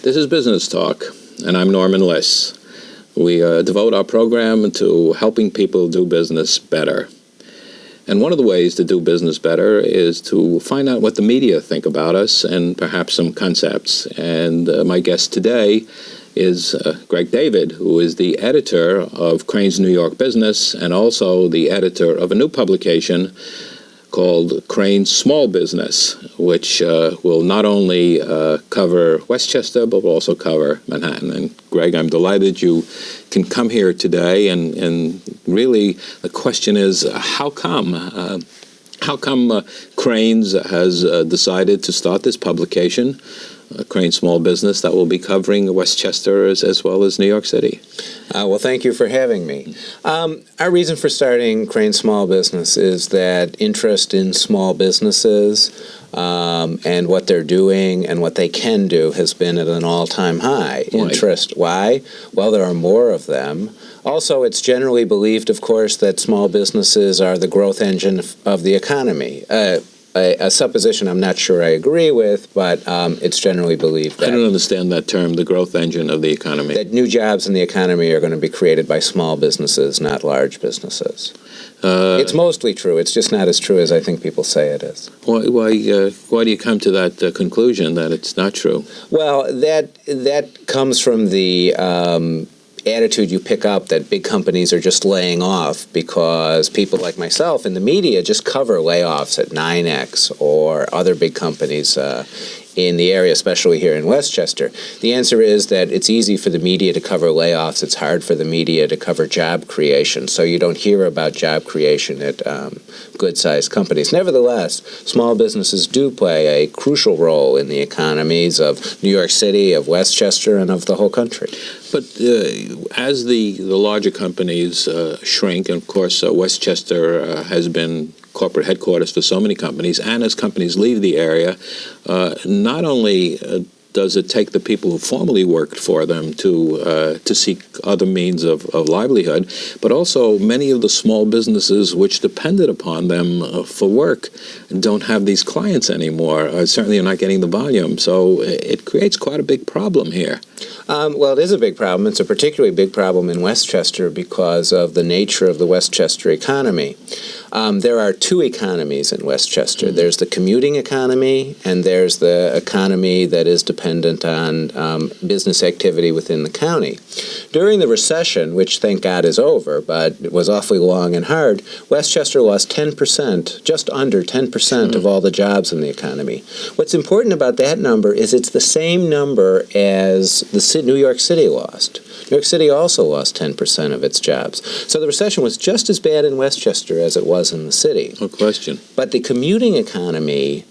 This is Business Talk, and I'm Norman Liss. We devote our program to helping people do business better. And one of the ways to do business better is to find out what the media think about us and perhaps some concepts. And my guest today is Greg David, who is the editor of Crain's New York Business and also the editor of a new publication called Crain Small Business, which will not only cover Westchester, but will also cover Manhattan. And Greg, I'm delighted you can come here today. And really, the question is, how come? How come Crain's has decided to start this publication, Crain Small Business, that will be covering Westchester as well as New York City? Well, thank you for having me. Our reason for starting Crain Small Business is that interest in small businesses and what they're doing and what they can do has been at an all-time high. Interest. Why? Well, there are more of them. Also, it's generally believed, of course, that small businesses are the growth engine of the economy. A supposition I'm not sure I agree with, but it's generally believed that. I don't understand that term, the growth engine of the economy. That new jobs in the economy are going to be created by small businesses, not large businesses. It's mostly true. It's just not as true as I think people say it is. Why do you come to that conclusion that it's not true? Well, that comes from the attitude you pick up that big companies are just laying off because people like myself in the media just cover layoffs at 9X or other big companies in the area, especially here in Westchester. The answer is that it's easy for the media to cover layoffs. It's hard for the media to cover job creation, so you don't hear about job creation at good-sized companies. Nevertheless, small businesses do play a crucial role in the economies of New York City, of Westchester, and of the whole country. But as the larger companies shrink, and of course Westchester has been corporate headquarters for so many companies, and as companies leave the area, not only does it take the people who formerly worked for them to seek other means of livelihood, but also many of the small businesses which depended upon them for work don't have these clients anymore. Certainly are not getting the volume. So it creates quite a big problem here. Well, it is a big problem. It's a particularly big problem in Westchester because of the nature of the Westchester economy. There are two economies in Westchester. Mm-hmm. There's the commuting economy, and there's the economy that is dependent on business activity within the county. During the recession, which thank God is over, but it was awfully long and hard, Westchester lost 10%, just under 10% of all the jobs in the economy. What's important about that number is it's the same number as the New York City lost. New York City also lost 10% of its jobs. So the recession was just as bad in Westchester as it was in the city. No question. But the commuting economy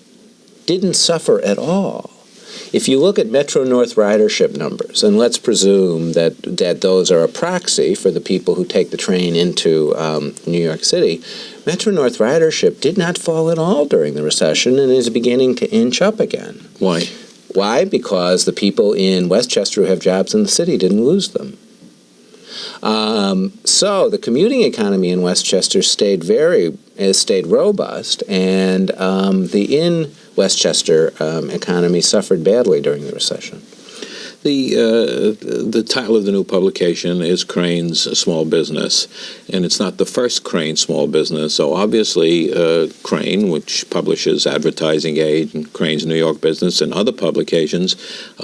didn't suffer at all. If you look at Metro North ridership numbers, and let's presume that those are a proxy for the people who take the train into New York City, Metro North ridership did not fall at all during the recession and is beginning to inch up again. Why? Why? Because the people in Westchester who have jobs in the city didn't lose them. So the commuting economy in Westchester stayed robust, and the in-Westchester economy suffered badly during the recession. The title of the new publication is Crain's Small Business, and it's not the first Crain Small Business. So obviously, Crain, which publishes Advertising Aid and Crain's New York Business and other publications,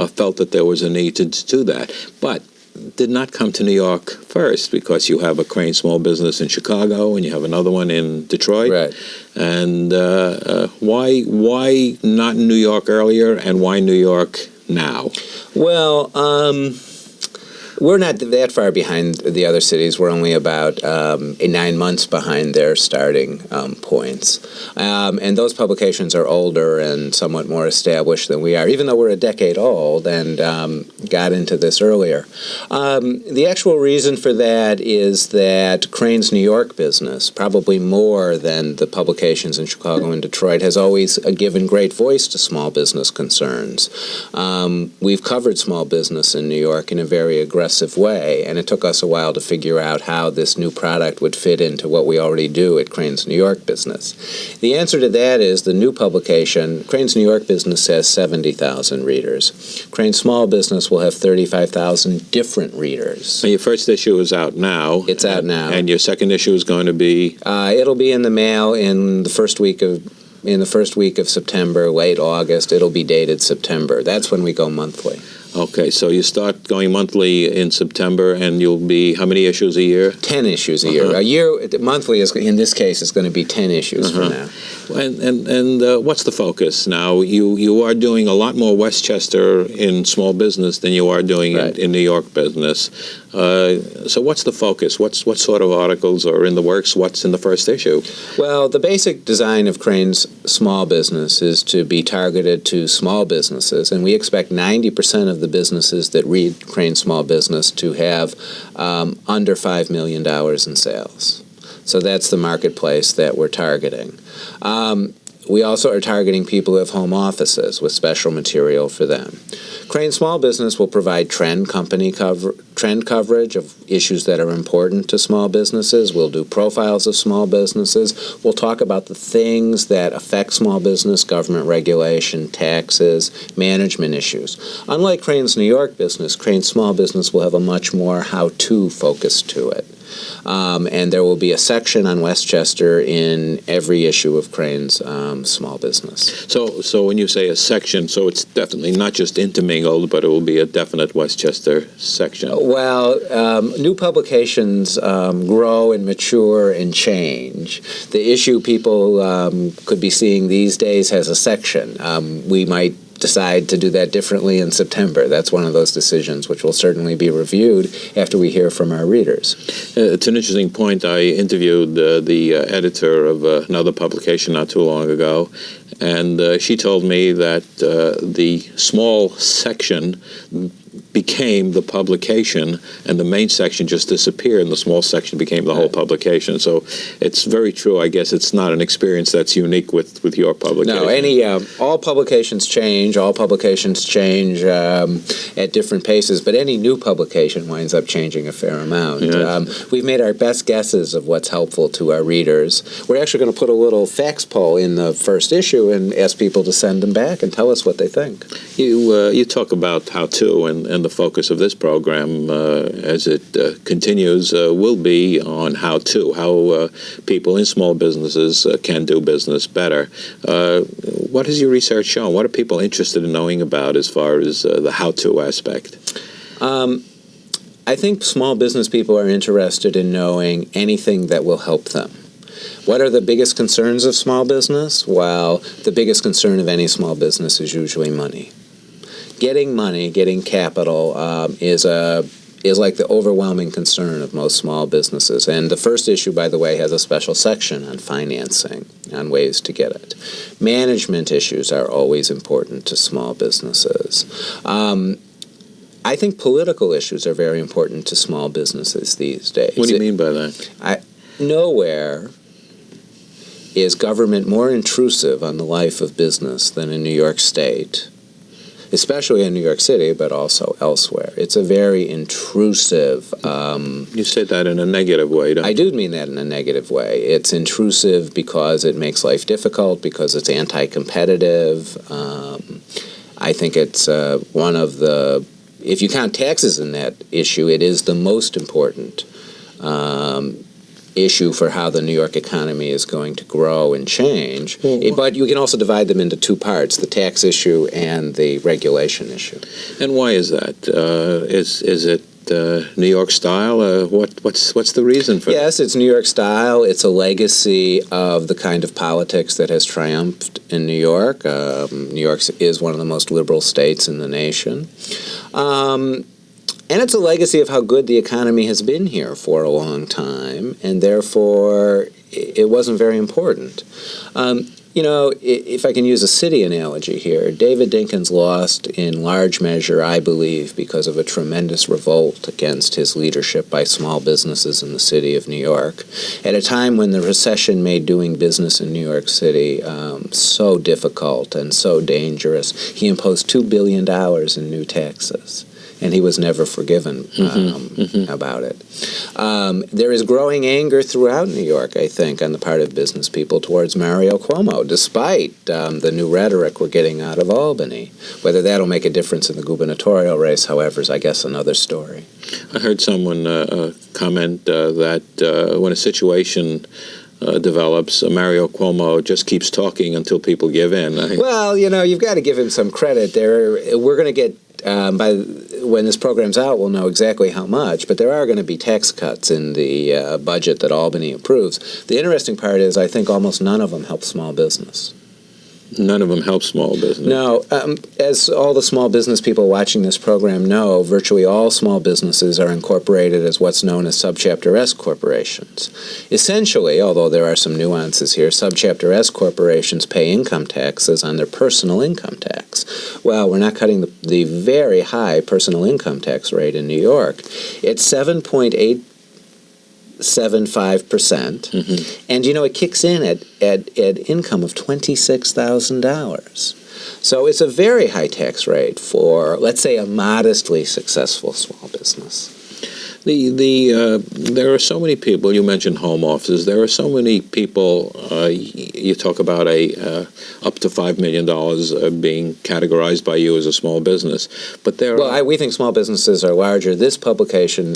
felt that there was a need to do that, but did not come to New York first because you have a Crain Small Business in Chicago and you have another one in Detroit. Right. And why not New York earlier, and why New York now? Well, we're not that far behind the other cities. We're only about 9 months behind their starting points. And those publications are older and somewhat more established than we are, even though we're a decade old and got into this earlier. The actual reason for that is that Crain's New York business, probably more than the publications in Chicago and Detroit, has always given great voice to small business concerns. We've covered small business in New York in a very aggressive aggressive way, and it took us a while to figure out how this new product would fit into what we already do at Crain's New York business. The answer to that is the new publication, Crain's New York business has 70,000 readers. Crain's Small Business will have 35,000 different readers. So your first issue is out now. It's out now. And your second issue is going to be? It'll be in the mail in the first week of September, late August. It'll be dated September. That's when we go monthly. Okay, so you start going monthly in September, and you'll be how many issues a year? 10 issues a year. Monthly is, in this case, is going to be 10 issues from now. And what's the focus now? You are doing a lot more Westchester in small business than you are doing in New York business. So what's the focus? What sort of articles are in the works? What's in the first issue? Well, the basic design of Crain's Small Business is to be targeted to small businesses, and we expect 90% of the businesses that read Crain's Small Business to have under $5 million in sales. So that's the marketplace that we're targeting. We also are targeting people who have home offices with special material for them. Crain Small Business will provide trend coverage of issues that are important to small businesses. We'll do profiles of small businesses. We'll talk about the things that affect small business, government regulation, taxes, management issues. Unlike Crain's New York business, Crain's Small Business will have a much more how-to focus to it. And there will be a section on Westchester in every issue of Crain's Small Business. So when you say a section, so it's definitely not just intermingled, but it will be a definite Westchester section. Well, new publications grow and mature and change. The issue people could be seeing these days has a section. We might decide to do that differently in September. That's one of those decisions which will certainly be reviewed after we hear from our readers. It's an interesting point. I interviewed the editor of another publication not too long ago, and she told me that the small section became the publication, and the main section just disappeared, and the small section became the whole publication. So it's very true. I guess it's not an experience that's unique with your publication. No, all publications change. All publications change at different paces, but any new publication winds up changing a fair amount. Yes. We've made our best guesses of what's helpful to our readers. We're actually going to put a little fax poll in the first issue and ask people to send them back and tell us what they think. You talk about how-to, and the focus of this program as it continues will be on how people in small businesses can do business better. What has your research shown? What are people interested in knowing about as far as the how-to aspect? I think small business people are interested in knowing anything that will help them. What are the biggest concerns of small business? Well, the biggest concern of any small business is usually money. Getting money, getting capital is like the overwhelming concern of most small businesses. And the first issue, by the way, has a special section on financing, on ways to get it. Management issues are always important to small businesses. I think political issues are very important to small businesses these days. What do you mean by that? Nowhere is government more intrusive on the life of business than in New York State, especially in New York City, but also elsewhere. It's a very intrusive... You said that in a negative way, don't you? I do mean that in a negative way. It's intrusive because it makes life difficult, because it's anti-competitive. I think it's one of the... If you count taxes in that issue, it is the most important issue for how the New York economy is going to grow and change. But you can also divide them into two parts, the tax issue and the regulation issue. And why is that? Is it New York style? What's the reason for that? Yes, it's New York style. It's a legacy of the kind of politics that has triumphed in New York. New York is one of the most liberal states in the nation. And it's a legacy of how good the economy has been here for a long time, and therefore it wasn't very important. If I can use a city analogy here, David Dinkins lost in large measure, I believe, because of a tremendous revolt against his leadership by small businesses in the city of New York, at a time when the recession made doing business in New York City so difficult and so dangerous. He imposed $2 billion in new taxes. and he was never forgiven about it. There is growing anger throughout New York, I think, on the part of business people towards Mario Cuomo, despite the new rhetoric we're getting out of Albany. Whether that'll make a difference in the gubernatorial race, however, is, I guess, another story. I heard someone comment that when a situation develops, Mario Cuomo just keeps talking until people give in. Well, you've got to give him some credit. We're going to get, when this program's out, we'll know exactly how much, but there are going to be tax cuts in the budget that Albany approves. The interesting part is I think almost none of them help small business. None of them help small business. No, as all the small business people watching this program know, virtually all small businesses are incorporated as what's known as Subchapter S corporations. Essentially, although there are some nuances here, Subchapter S corporations pay income taxes on their personal income tax. Well, we're not cutting the very high personal income tax rate in New York. It's 7.875%, and it kicks in at income of $26,000. So it's a very high tax rate for, let's say, a modestly successful small business. There are so many people. You mentioned home offices. There are so many people. You talk about up to $5 million being categorized by you as a small business, but we think small businesses are larger. This publication,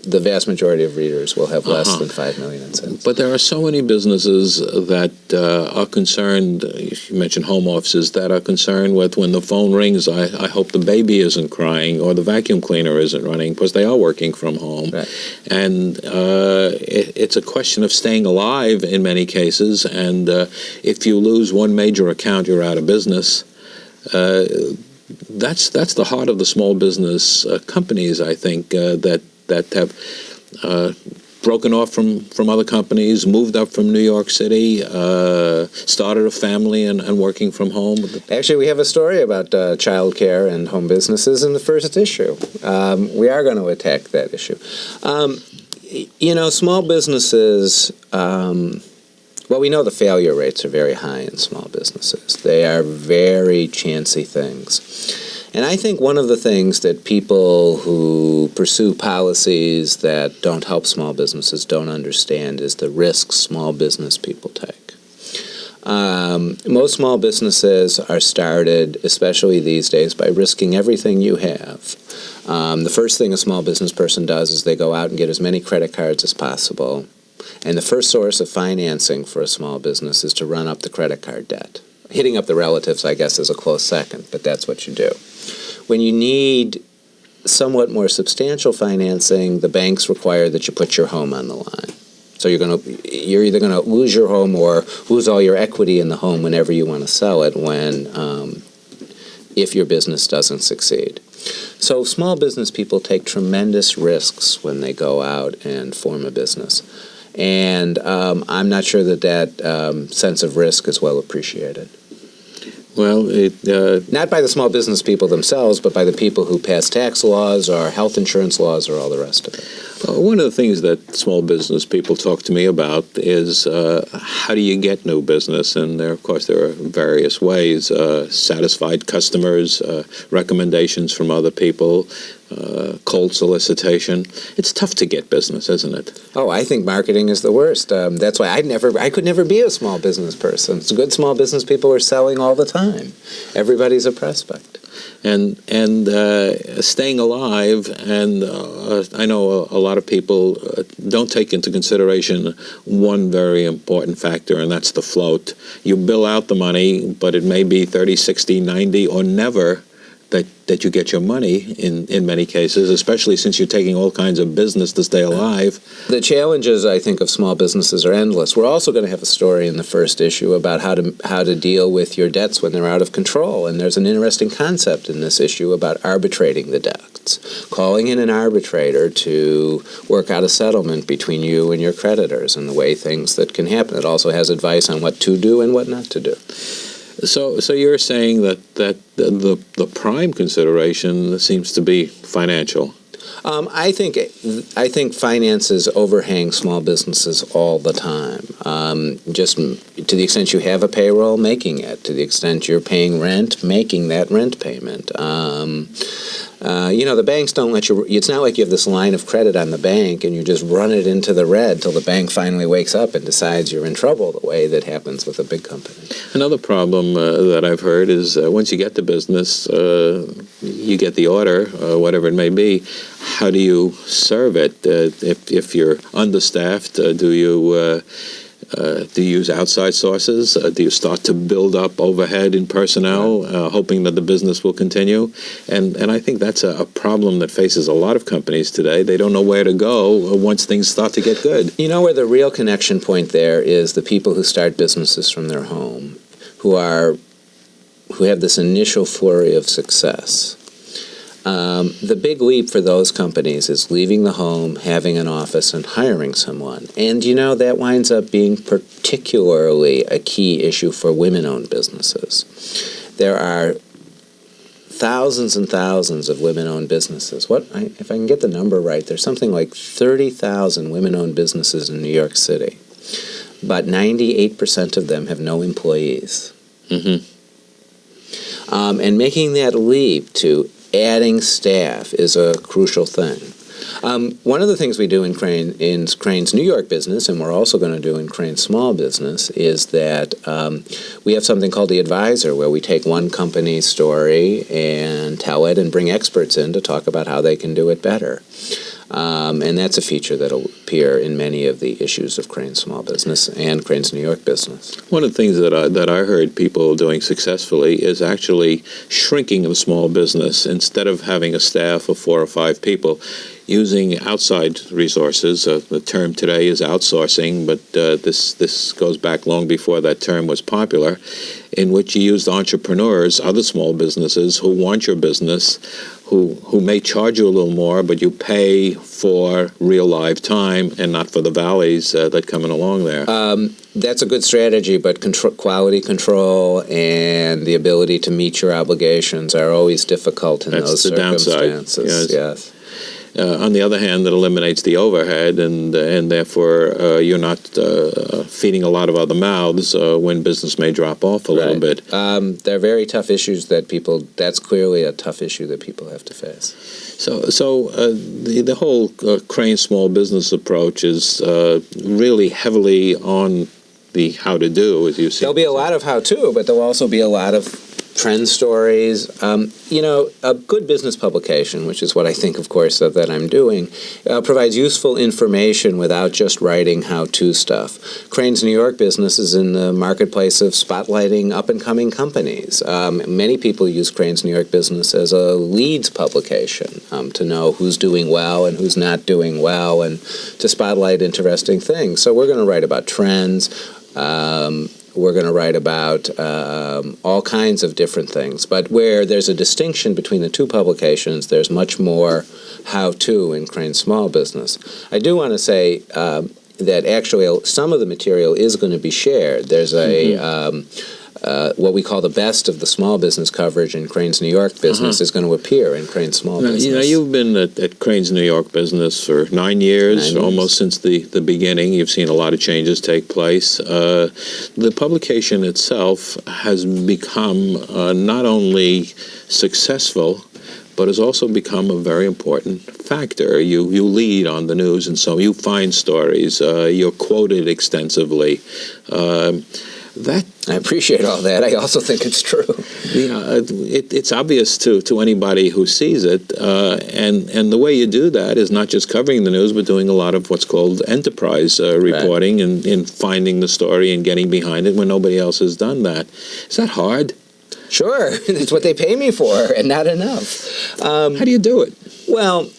the vast majority of readers will have less than $5 million in sales. But there are so many businesses that are concerned, you mentioned home offices, that are concerned with when the phone rings, I hope the baby isn't crying or the vacuum cleaner isn't running, because they are working from home. Right. And it's a question of staying alive in many cases, and if you lose one major account, you're out of business. That's the heart of the small business companies, I think, that have broken off from other companies, moved up from New York City, started a family and working from home. Actually, we have a story about child care and home businesses in the first issue. We are going to attack that issue. Small businesses, we know the failure rates are very high in small businesses. They are very chancy things. And I think one of the things that people who pursue policies that don't help small businesses don't understand is the risks small business people take. Most small businesses are started, especially these days, by risking everything you have. The first thing a small business person does is they go out and get as many credit cards as possible. And the first source of financing for a small business is to run up the credit card debt. Hitting up the relatives, I guess, is a close second, but that's what you do. When you need somewhat more substantial financing, the banks require that you put your home on the line. So you're either going to lose your home or lose all your equity in the home whenever you want to sell it if your business doesn't succeed. So small business people take tremendous risks when they go out and form a business. And I'm not sure that sense of risk is well appreciated. Well, not by the small business people themselves, but by the people who pass tax laws or health insurance laws or all the rest of it. One of the things that small business people talk to me about is how do you get new business? And there are various ways: satisfied customers, recommendations from other people, cold solicitation. It's tough to get business, isn't it? Oh, I think marketing is the worst. That's why I could never be a small business person. Good small business people are selling all the time. Everybody's a prospect. And staying alive, and I know a lot of people don't take into consideration one very important factor, and that's the float. You bill out the money, but it may be 30, 60, 90, or never that you get your money in many cases, especially since you're taking all kinds of business to stay alive. The challenges, I think, of small businesses are endless. We're also going to have a story in the first issue about how to deal with your debts when they're out of control. And there's an interesting concept in this issue about arbitrating the debts, calling in an arbitrator to work out a settlement between you and your creditors and the way things that can happen. It also has advice on what to do and what not to do. So you're saying that the prime consideration seems to be financial. I think finances overhang small businesses all the time. Just to the extent you have a payroll, making it. To the extent you're paying rent, making that rent payment. The banks don't let you. It's not like you have this line of credit on the bank and you just run it into the red till the bank finally wakes up and decides you're in trouble, the way that happens with a big company. Another problem that I've heard is once you get the business, you get the order, whatever it may be. How do you serve it? If you're understaffed, do you use outside sources? Do you start to build up overhead in personnel, hoping that the business will continue? And I think that's a problem that faces a lot of companies today. They don't know where to go once things start to get good. You know where the real connection point there is the people who start businesses from their home, who have this initial flurry of success. The big leap for those companies is leaving the home, having an office, and hiring someone. And, that winds up being particularly a key issue for women-owned businesses. There are thousands and thousands of women-owned businesses. If I can get the number right, there's something like 30,000 women-owned businesses in New York City. But 98% of them have no employees. Mm-hmm. And making that leap to adding staff is a crucial thing. One of the things we do in Crain's New York business, and we're also going to do in Crain's small business, is that we have something called the advisor, where we take one company's story and tell it and bring experts in to talk about how they can do it better. And that's a feature that will appear in many of the issues of Crain's small business and Crain's New York business. One of the things that I heard people doing successfully is actually shrinking the small business. Instead of having a staff of 4 or 5 people, using outside resources. The term today is outsourcing, but this goes back long before that term was popular, in which you used entrepreneurs, other small businesses who want your business, who may charge you a little more, but you pay for real live time and not for the valleys that come along there. That's a good strategy, but quality control and the ability to meet your obligations are always difficult in those circumstances. Downside. Yes. On the other hand, it eliminates the overhead, and therefore you're not feeding a lot of other mouths when business may drop off a little bit. They're very tough issues that's clearly a tough issue that people have to face. So the whole Crain small business approach is really heavily on the how to do, as you see. There'll be a lot of how to, but there'll also be a lot of trend stories. A good business publication, which is what I think, of course, that I'm doing, provides useful information without just writing how-to stuff. Crain's New York business is in the marketplace of spotlighting up-and-coming companies. Many people use Crain's New York business as a leads publication to know who's doing well and who's not doing well, and to spotlight interesting things. So we're going to write about trends. We're going to write about all kinds of different things. But where there's a distinction between the two publications, there's much more how-to in Crain's small business. I do want to say that actually some of the material is going to be shared. There's what we call the best of the small business coverage in Crain's New York business is going to appear in Crain's small business. You've been at Crain's New York business for 9 years, almost since the beginning. You've seen a lot of changes take place. The publication itself has become not only successful, but has also become a very important factor. You lead on the news, and so you find stories. You're quoted extensively. I appreciate all that. I also think it's true. It's obvious to anybody who sees it, and the way you do that is not just covering the news, but doing a lot of what's called enterprise reporting, and finding the story and getting behind it when nobody else has done that. Is that hard? Sure. That's what they pay me for, and not enough. How do you do it? Well,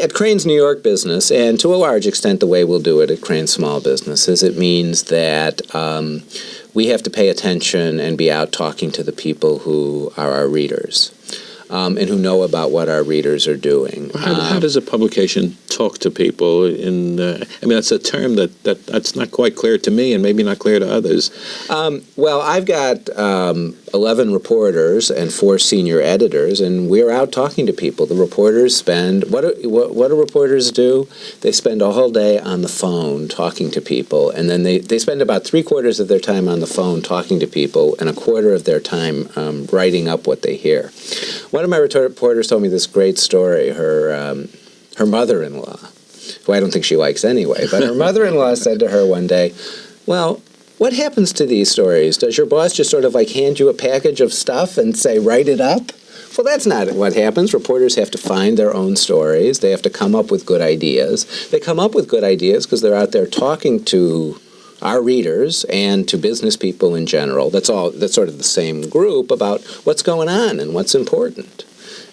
at Crain's New York business, and to a large extent the way we'll do it at Crain's small business, is it means that we have to pay attention and be out talking to the people who are our readers, and who know about what our readers are doing. How does a publication talk to people? That's a term that's not quite clear to me, and maybe not clear to others. Well, I've got 11 reporters and 4 senior editors, and we're out talking to people. The reporters spend, what do reporters do? They spend a whole day on the phone talking to people, and then they spend about 3/4 of their time on the phone talking to people, and 1/4 of their time writing up what they hear. One of my reporters told me this great story. Her mother-in-law, who I don't think she likes anyway, but her mother-in-law said to her one day, well, what happens to these stories? Does your boss just sort of like hand you a package of stuff and say, write it up? Well, that's not what happens. Reporters have to find their own stories. They have to come up with good ideas. They come up with good ideas because they're out there talking to our readers and to business people in general. That's sort of the same group about what's going on and what's important.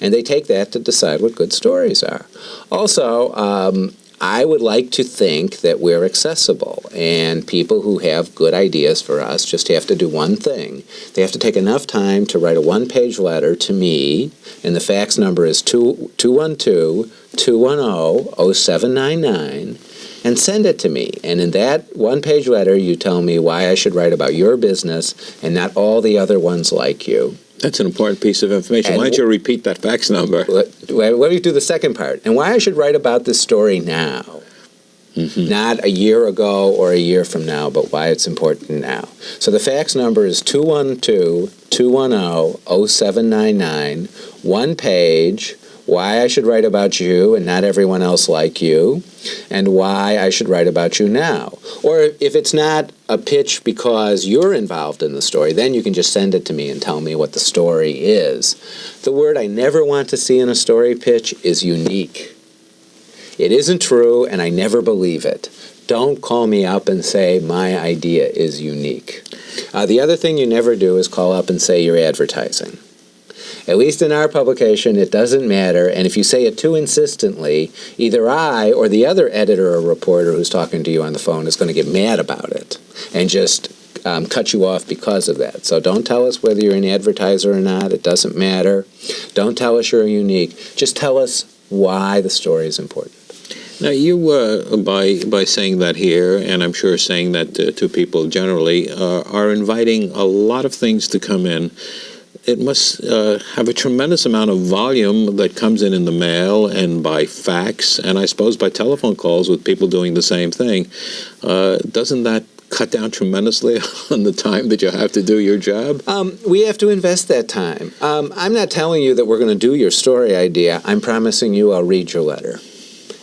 And they take that to decide what good stories are. Also, I would like to think that we're accessible, and people who have good ideas for us just have to do one thing. They have to take enough time to write a one-page letter to me, and the fax number is 212-210-0799, and send it to me. And in that one-page letter, you tell me why I should write about your business and not all the other ones like you. That's an important piece of information. And why don't you repeat that fax number? Let me do the second part. And why I should write about this story now. Mm-hmm. Not a year ago or a year from now, but why it's important now. So the fax number is 212-210-0799, one page, why I should write about you and not everyone else like you, and why I should write about you now. Or if it's not a pitch because you're involved in the story, then you can just send it to me and tell me what the story is. The word I never want to see in a story pitch is unique. It isn't true, and I never believe it. Don't call me up and say my idea is unique. The other thing you never do is call up and say you're advertising. At least in our publication, it doesn't matter, and if you say it too insistently, either I or the other editor or reporter who's talking to you on the phone is going to get mad about it and just cut you off because of that. So don't tell us whether you're an advertiser or not. It doesn't matter. Don't tell us you're unique. Just tell us why the story is important. Now, you, by saying that here, and I'm sure saying that to people generally, are inviting a lot of things to come in. It must have a tremendous amount of volume that comes in the mail and by fax, and I suppose by telephone calls with people doing the same thing. Doesn't that cut down tremendously on the time that you have to do your job? We have to invest that time. I'm not telling you that we're going to do your story idea. I'm promising you I'll read your letter.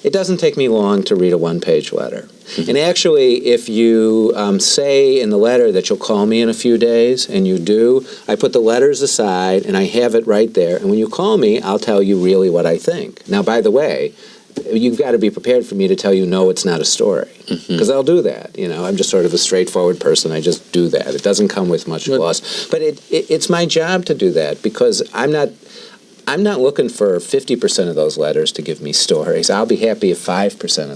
It doesn't take me long to read a one-page letter. Mm-hmm. And actually, if you say in the letter that you'll call me in a few days, and you do, I put the letters aside, and I have it right there. And when you call me, I'll tell you really what I think. Now, by the way, you've got to be prepared for me to tell you, no, it's not a story. Because I'll do that. You know, I'm just sort of a straightforward person. I just do that. It doesn't come with much gloss. But it's my job to do that, because I'm not looking for 50% of those letters to give me stories. I'll be happy if 5%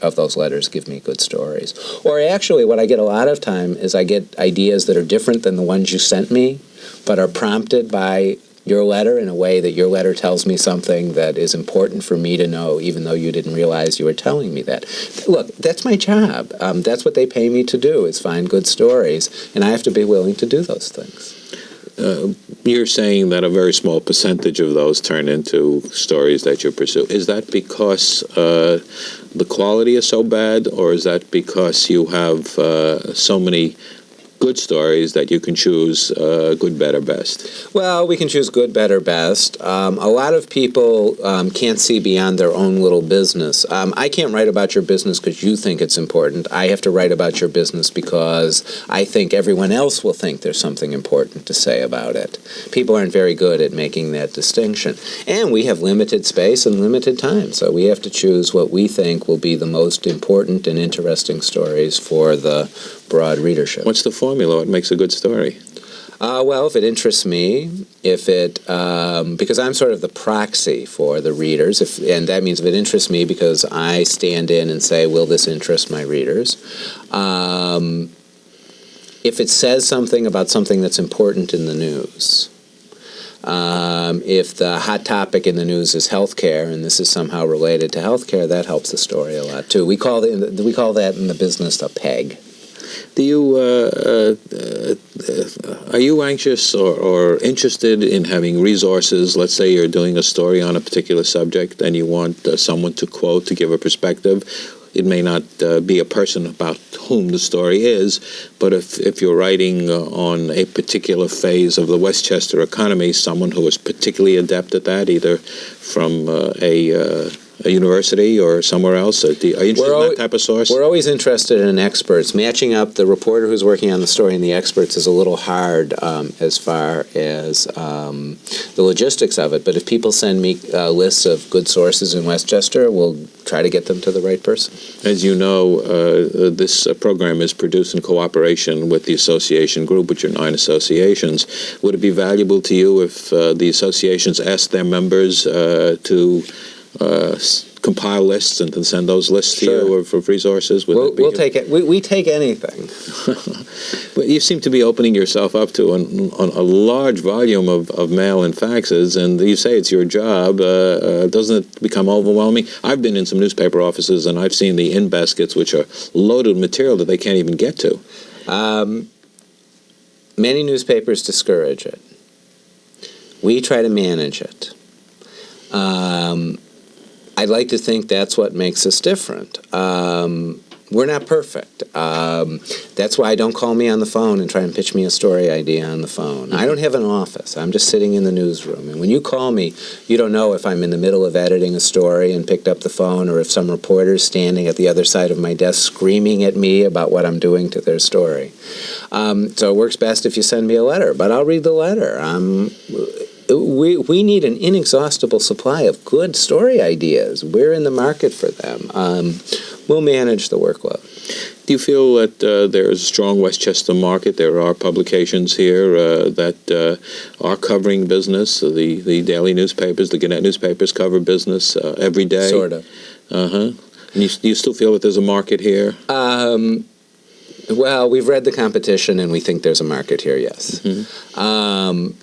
of those letters give me good stories. Or actually, what I get a lot of time is I get ideas that are different than the ones you sent me, but are prompted by your letter in a way that your letter tells me something that is important for me to know, even though you didn't realize you were telling me that. Look, that's my job. That's what they pay me to do, is find good stories, and I have to be willing to do those things. You're saying that a very small percentage of those turn into stories that you pursue. Is that because the quality is so bad, or is that because you have so many good stories that you can choose good, better, best? Well, we can choose good, better, best. A lot of people can't see beyond their own little business. I can't write about your business because you think it's important. I have to write about your business because I think everyone else will think there's something important to say about it. People aren't very good at making that distinction. And we have limited space and limited time, so we have to choose what we think will be the most important and interesting stories for the broad readership. What's the formula? What makes a good story? Well, if it interests me, because I'm sort of the proxy for the readers, and that means if it interests me because I stand in and say, will this interest my readers? If it says something about something that's important in the news, if the hot topic in the news is healthcare, and this is somehow related to healthcare, that helps the story a lot too. We call that in the business a peg. Do you are you anxious or interested in having resources? Let's say you're doing a story on a particular subject and you want someone to quote, to give a perspective. it may not be a person about whom the story is, but if you're writing on a particular phase of the Westchester economy, someone who is particularly adept at that, either from a university or somewhere else? Are you interested in that type of source? We're always interested in experts. Matching up the reporter who's working on the story and the experts is a little hard as far as the logistics of it. But if people send me lists of good sources in Westchester, we'll try to get them to the right person. As you know, this program is produced in cooperation with the association group, which are 9 associations. Would it be valuable to you if the associations asked their members to compile lists and then send those lists to you of resources? We'll take it. We take anything. Well, you seem to be opening yourself up to a large volume of mail and faxes, and you say it's your job. Doesn't it become overwhelming? I've been in some newspaper offices, and I've seen the in baskets, which are loaded with material that they can't even get to. Many newspapers discourage it. We try to manage it. I'd like to think that's what makes us different. We're not perfect. That's why don't call me on the phone and try and pitch me a story idea on the phone. I don't have an office. I'm just sitting in the newsroom. And when you call me, you don't know if I'm in the middle of editing a story and picked up the phone, or if some reporter's standing at the other side of my desk screaming at me about what I'm doing to their story. So it works best if you send me a letter, but I'll read the letter. We need an inexhaustible supply of good story ideas. We're in the market for them. We'll manage the workload. Do you feel that there is a strong Westchester market? There are publications here that are covering business. The daily newspapers, the Gannett newspapers cover business every day. Sort of. And you still feel that there's a market here? Well, we've read the competition, and we think there's a market here, yes. Mm-hmm.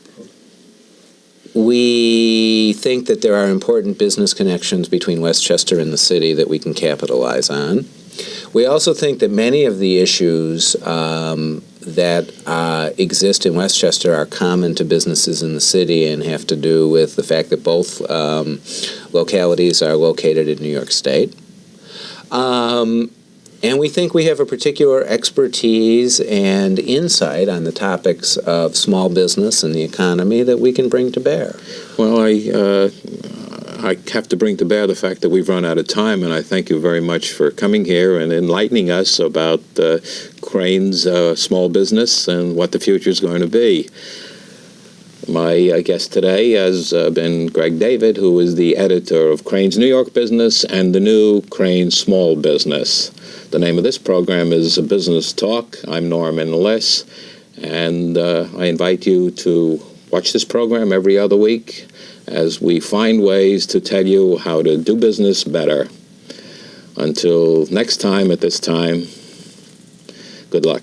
We think that there are important business connections between Westchester and the city that we can capitalize on. We also think that many of the issues that exist in Westchester are common to businesses in the city and have to do with the fact that both localities are located in New York State. And we think we have a particular expertise and insight on the topics of small business and the economy that we can bring to bear. Well, I have to bring to bear the fact that we've run out of time, and I thank you very much for coming here and enlightening us about Crain's small business and what the future is going to be. My guest today has been Greg David, who is the editor of Crain's New York Business and the new Crain Small Business. The name of this program is Business Talk. I'm Norman Liss, and I invite you to watch this program every other week as we find ways to tell you how to do business better. Until next time at this time, good luck.